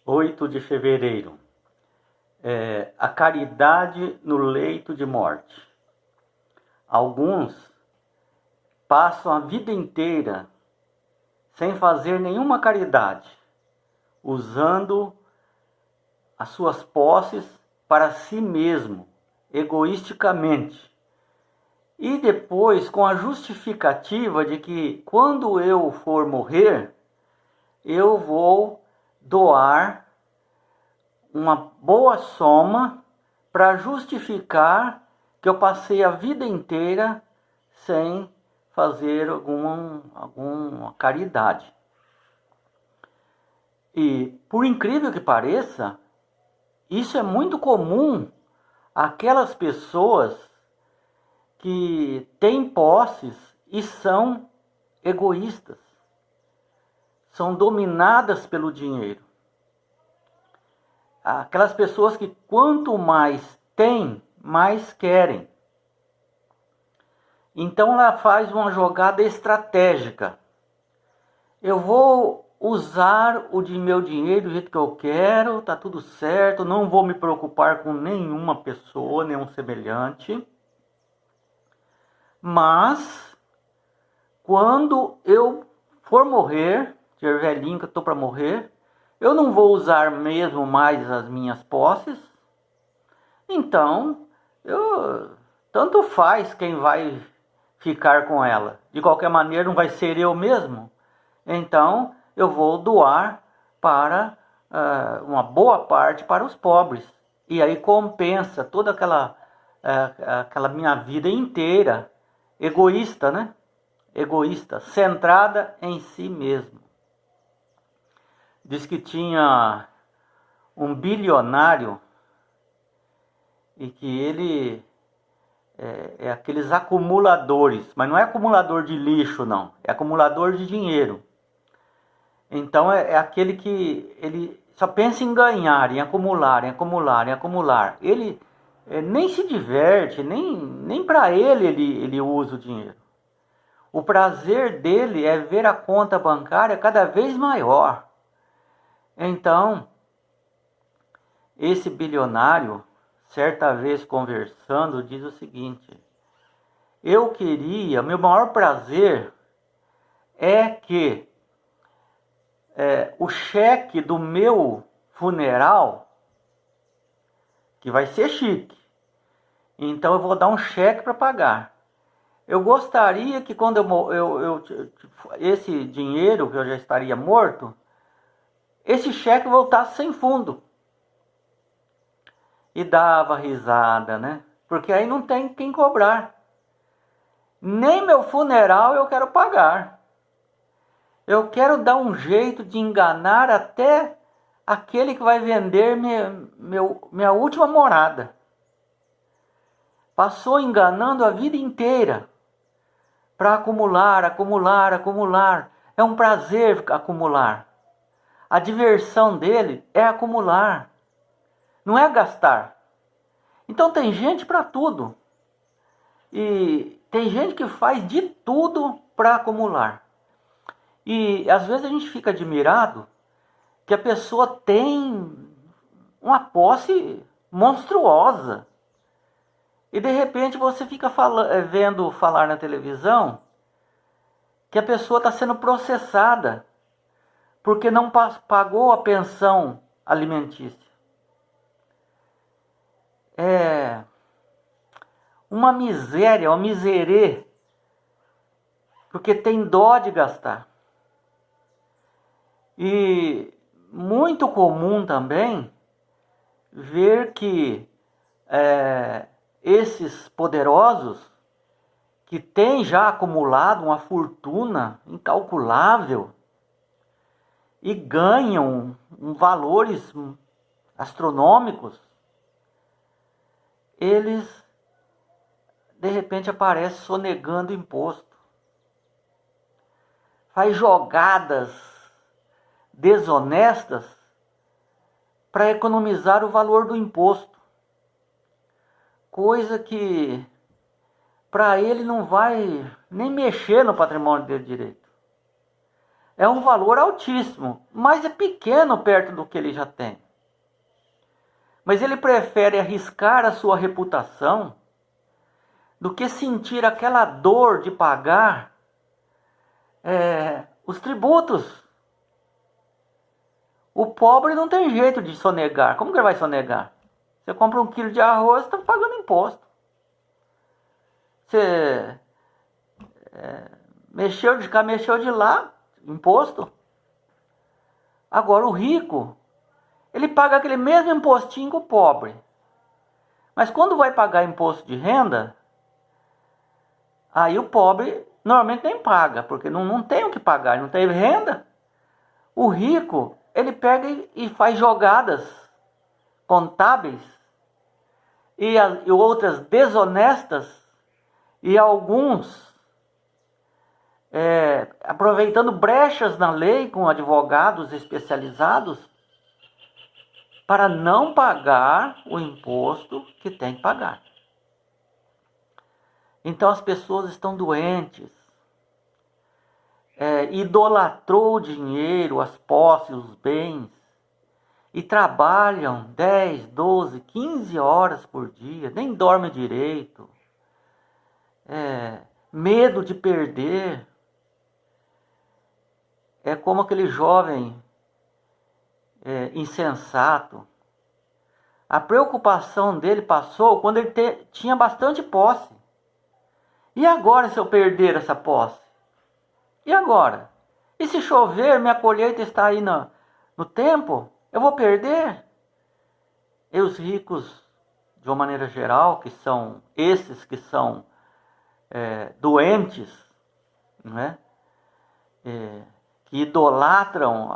8 de fevereiro. A caridade no leito de morte. Alguns passam a vida inteira sem fazer nenhuma caridade, usando as suas posses para si mesmo, egoisticamente. E depois, com a justificativa de que quando eu for morrer, eu vou doar uma boa soma para justificar que eu passei a vida inteira sem fazer alguma caridade. E, por incrível que pareça, isso é muito comum àquelas pessoas que têm posses e são egoístas, são dominadas pelo dinheiro. Aquelas pessoas que quanto mais têm, mais querem. Então ela faz uma jogada estratégica. Eu vou usar meu dinheiro do jeito que eu quero, tá tudo certo, não vou me preocupar com nenhuma pessoa, nenhum semelhante. Mas, quando eu for morrer, ser velhinho que eu estou para morrer, eu não vou usar mesmo mais as minhas posses. Então, tanto faz quem vai ficar com ela. De qualquer maneira, não vai ser eu mesmo. Então, eu vou doar para uma boa parte para os pobres. E aí compensa toda aquela minha vida inteira egoísta, né? Egoísta, centrada em si mesmo. Diz que tinha um bilionário e que ele é aqueles acumuladores, mas não é acumulador de lixo, não, é acumulador de dinheiro. Então é aquele que ele só pensa em ganhar, em acumular, em acumular, em acumular. Ele nem se diverte, nem para ele usa o dinheiro. O prazer dele é ver a conta bancária cada vez maior. Então, esse bilionário, certa vez conversando, diz o seguinte: meu maior prazer é que o cheque do meu funeral, que vai ser chique, então eu vou dar um cheque para pagar. Eu gostaria que quando esse dinheiro, que eu já estaria morto, esse cheque voltasse sem fundo. E dava risada, né? Porque aí não tem quem cobrar. Nem meu funeral eu quero pagar. Eu quero dar um jeito de enganar até aquele que vai vender minha última morada. Passou enganando a vida inteira para acumular, acumular, acumular. É um prazer acumular. A diversão dele é acumular, não é gastar. Então tem gente para tudo. E tem gente que faz de tudo para acumular. E às vezes a gente fica admirado que a pessoa tem uma posse monstruosa. E de repente você fica vendo falar na televisão que a pessoa está sendo processada porque não pagou a pensão alimentícia. É uma miséria, uma miserê, porque tem dó de gastar. E muito comum também ver que esses poderosos que têm já acumulado uma fortuna incalculável e ganham valores astronômicos, eles de repente aparecem sonegando imposto. Faz jogadas desonestas para economizar o valor do imposto. Coisa que para ele não vai nem mexer no patrimônio dele direito. é um valor altíssimo, mas é pequeno perto do que ele já tem. Mas ele prefere arriscar a sua reputação do que sentir aquela dor de pagar os tributos. O pobre não tem jeito de sonegar. Como que ele vai sonegar? Você compra 1 quilo de arroz, está pagando imposto. Você mexeu de cá, mexeu de lá, imposto. Agora o rico, ele paga aquele mesmo impostinho que o pobre. Mas quando vai pagar imposto de renda, aí o pobre normalmente nem paga, porque não tem o que pagar, não tem renda. O rico, ele pega e faz jogadas contábeis e outras desonestas, e alguns aproveitando brechas na lei com advogados especializados para não pagar o imposto que tem que pagar. Então as pessoas estão doentes. Idolatrou o dinheiro, as posses, os bens, e trabalham 10, 12, 15 horas por dia, nem dormem direito. Medo de perder. É como aquele jovem insensato. A preocupação dele passou quando ele tinha bastante posse. E agora se eu perder essa posse? E agora? E se chover, minha colheita está aí no tempo? Eu vou perder? E os ricos, de uma maneira geral, que são esses que são doentes, né? Que idolatram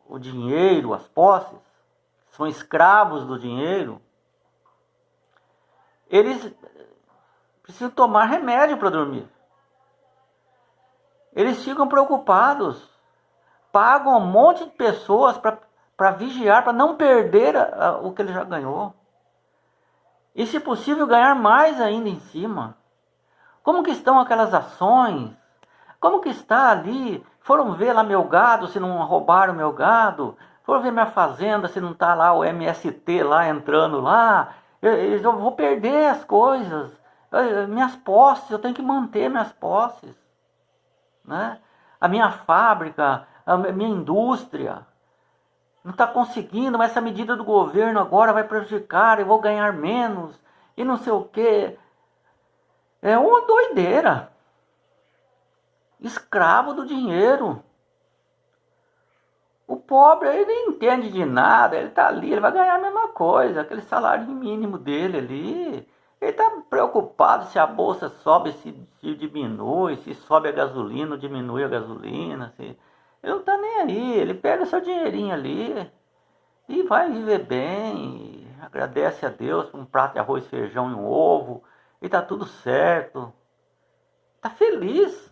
o dinheiro, as posses, são escravos do dinheiro, eles precisam tomar remédio para dormir. Eles ficam preocupados, pagam um monte de pessoas para vigiar, para não perder o que ele já ganhou. E, se possível, ganhar mais ainda em cima. Como que estão aquelas ações? Como que está ali? Foram ver lá meu gado, se não roubaram meu gado? Foram ver minha fazenda, se não está lá o MST lá entrando lá? Eu vou perder as coisas. Minhas posses, eu tenho que manter minhas posses. Né? A minha fábrica, a minha indústria não está conseguindo, mas essa medida do governo agora vai prejudicar, eu vou ganhar menos, e não sei o quê. É uma doideira. Escravo do dinheiro. O pobre, ele não entende de nada, ele está ali, ele vai ganhar a mesma coisa, aquele salário mínimo dele ali. Ele está preocupado se a bolsa sobe, se diminui, se sobe a gasolina, ou diminui a gasolina. Ele não está nem aí, ele pega seu dinheirinho ali e vai viver bem, agradece a Deus por um prato de arroz, feijão e um ovo, e está tudo certo. Está feliz.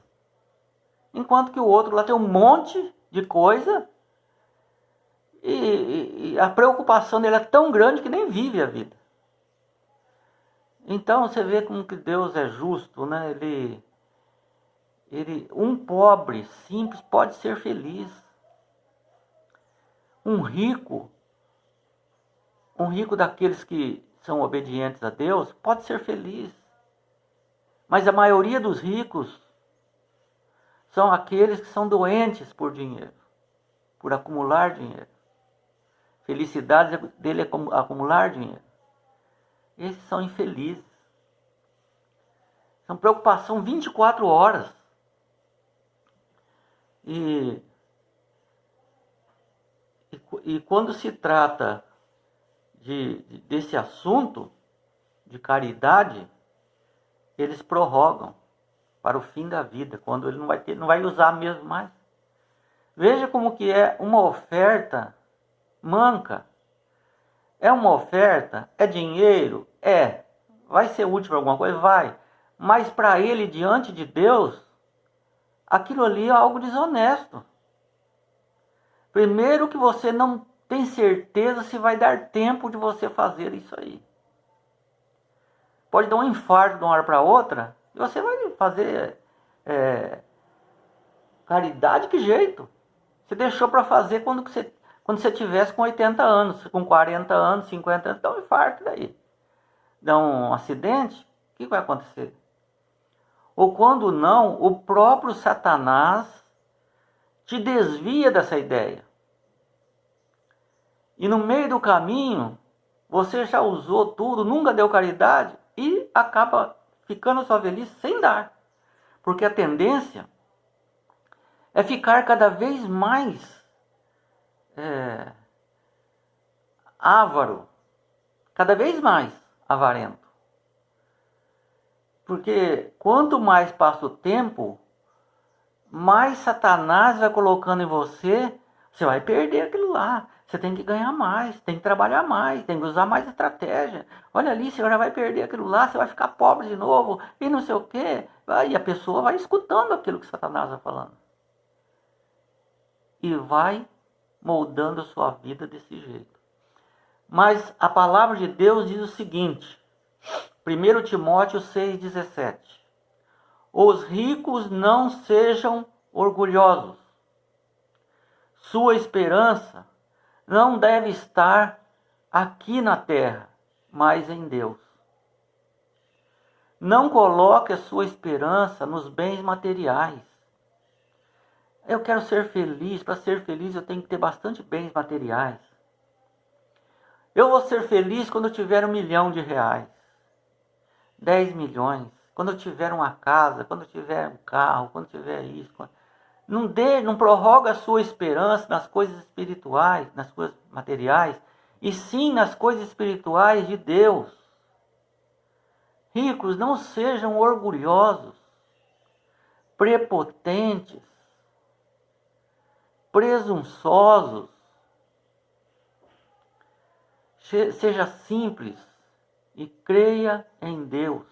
Enquanto que o outro lá tem um monte de coisa e a preocupação dele é tão grande que nem vive a vida. Então você vê como que Deus é justo, né? Um pobre simples pode ser feliz. Um rico daqueles que são obedientes a Deus, pode ser feliz. Mas a maioria dos ricos são aqueles que são doentes por dinheiro, por acumular dinheiro. Felicidade dele é acumular dinheiro. Esses são infelizes. São preocupação 24 horas. E quando se trata desse assunto de caridade, eles prorrogam para o fim da vida, quando ele não vai usar mesmo mais. Veja como que é uma oferta manca. É uma oferta? É dinheiro? Vai ser útil para alguma coisa? Vai. Mas para ele, diante de Deus, aquilo ali é algo desonesto. Primeiro que você não tem certeza se vai dar tempo de você fazer isso aí. Pode dar um infarto de uma hora para outra, e você vai fazer Caridade, que jeito? Você deixou para fazer quando você tivesse com 80 anos, com 40 anos, 50 anos, dá um infarto daí. Dá um acidente, o que vai acontecer? Ou quando não, o próprio Satanás te desvia dessa ideia. E no meio do caminho, você já usou tudo, nunca deu caridade e acaba ficando sua velhice sem dar. Porque a tendência é ficar cada vez mais avaro, cada vez mais avarento. Porque quanto mais passa o tempo, mais Satanás vai colocando em você, você vai perder aquilo lá. Você tem que ganhar mais, tem que trabalhar mais, tem que usar mais estratégia. Olha ali, você já vai perder aquilo lá, você vai ficar pobre de novo, e não sei o quê. E a pessoa vai escutando aquilo que Satanás vai falando. E vai moldando a sua vida desse jeito. Mas a palavra de Deus diz o seguinte, 1 Timóteo 6,17. Os ricos não sejam orgulhosos. Sua esperança não deve estar aqui na terra, mas em Deus. Não coloque a sua esperança nos bens materiais. Eu quero ser feliz. Para ser feliz eu tenho que ter bastante bens materiais. Eu vou ser feliz quando eu tiver R$1 milhão, 10 milhões, quando eu tiver uma casa, quando eu tiver um carro, quando eu tiver isso. Não prorroga a sua esperança nas coisas espirituais, nas coisas materiais, e sim nas coisas espirituais de Deus. Ricos, não sejam orgulhosos, prepotentes, presunçosos. Seja simples e creia em Deus.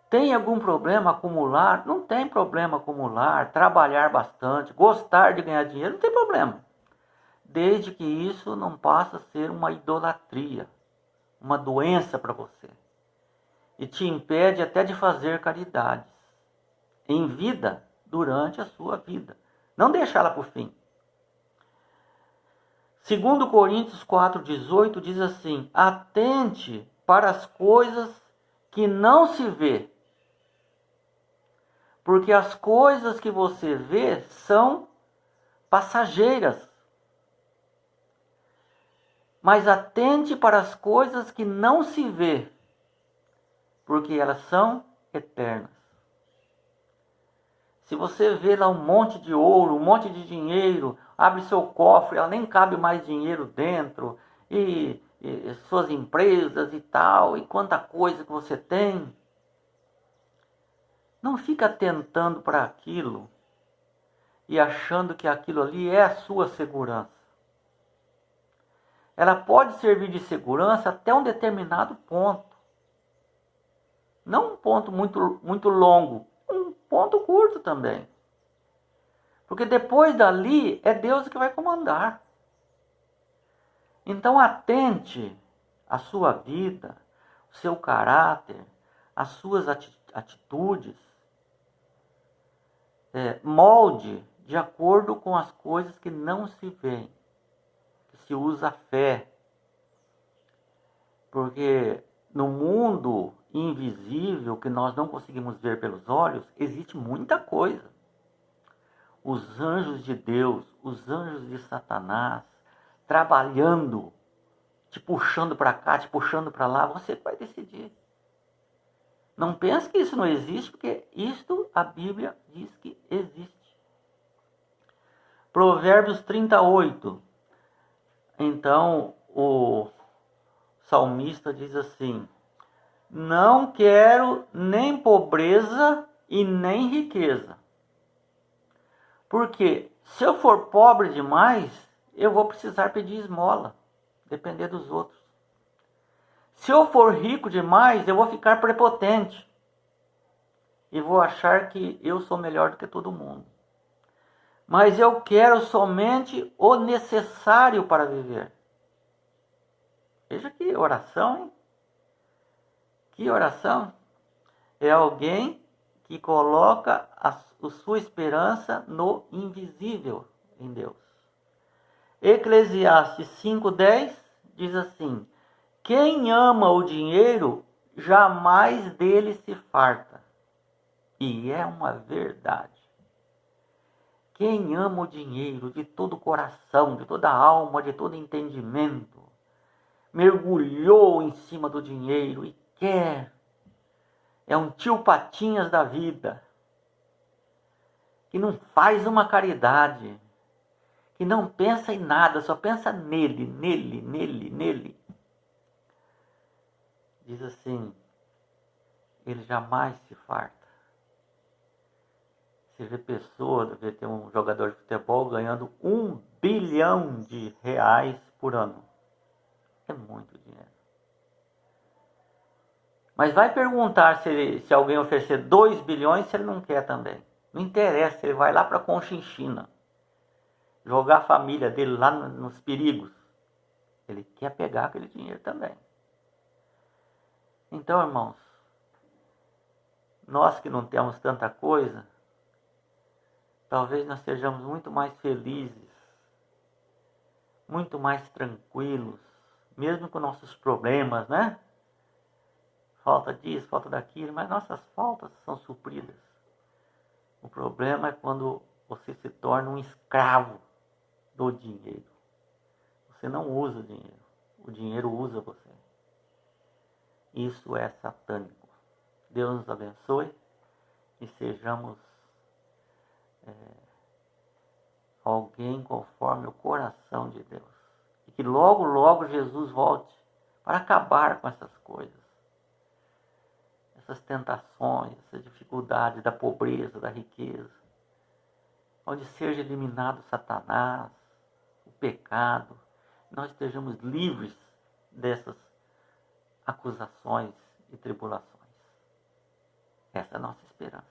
Tem algum problema acumular? Não tem problema acumular, trabalhar bastante, gostar de ganhar dinheiro, não tem problema. Desde que isso não passe a ser uma idolatria, uma doença para você. E te impede até de fazer caridades em vida, durante a sua vida. Não deixá-la para o fim. 2 Coríntios 4,18 diz assim: atente para as coisas que não se vê, porque as coisas que você vê são passageiras. Mas atente para as coisas que não se vê, porque elas são eternas. Se você vê lá um monte de ouro, um monte de dinheiro, abre seu cofre, ela nem cabe mais dinheiro dentro, e suas empresas e tal, e quanta coisa que você tem, não fica tentando para aquilo e achando que aquilo ali é a sua segurança. Ela pode servir de segurança até um determinado ponto. Não um ponto muito longo, um ponto curto também. Porque depois dali é Deus que vai comandar. Então atente à sua vida, o seu caráter, as suas atitudes. Molde de acordo com as coisas que não se veem, que se usa a fé. Porque no mundo invisível, que nós não conseguimos ver pelos olhos, existe muita coisa. Os anjos de Deus, os anjos de Satanás, trabalhando, te puxando para cá, te puxando para lá, você vai decidir. Não pense que isso não existe, porque isto a Bíblia diz que existe. Provérbios 38. Então, o salmista diz assim: não quero nem pobreza e nem riqueza. Porque se eu for pobre demais, eu vou precisar pedir esmola, depender dos outros. Se eu for rico demais, eu vou ficar prepotente e vou achar que eu sou melhor do que todo mundo. Mas eu quero somente o necessário para viver. Veja que oração, hein? Que oração! É alguém que coloca sua esperança no invisível, em Deus. Eclesiastes 5:10 diz assim: quem ama o dinheiro, jamais dele se farta. E é uma verdade. Quem ama o dinheiro de todo o coração, de toda a alma, de todo entendimento, mergulhou em cima do dinheiro e quer, é um tio Patinhas da vida, que não faz uma caridade, que não pensa em nada, só pensa nele. Diz assim, ele jamais se farta. Você vê pessoas, tem um jogador de futebol ganhando R$1 bilhão por ano. É muito dinheiro. Mas vai perguntar se alguém oferecer 2 bilhões, se ele não quer também. Não interessa, ele vai lá para Conchinchina, jogar a família dele lá nos perigos. Ele quer pegar aquele dinheiro também. Então, irmãos, nós que não temos tanta coisa, talvez nós sejamos muito mais felizes, muito mais tranquilos, mesmo com nossos problemas, né? Falta disso, falta daquilo, mas nossas faltas são supridas. O problema é quando você se torna um escravo do dinheiro. Você não usa o dinheiro usa você. Isso é satânico. Deus nos abençoe e sejamos alguém conforme o coração de Deus. E que logo, logo Jesus volte para acabar com essas coisas. Essas tentações, essas dificuldades da pobreza, da riqueza. Onde seja eliminado Satanás, o pecado. Nós estejamos livres dessas acusações e tribulações. Essa é a nossa esperança.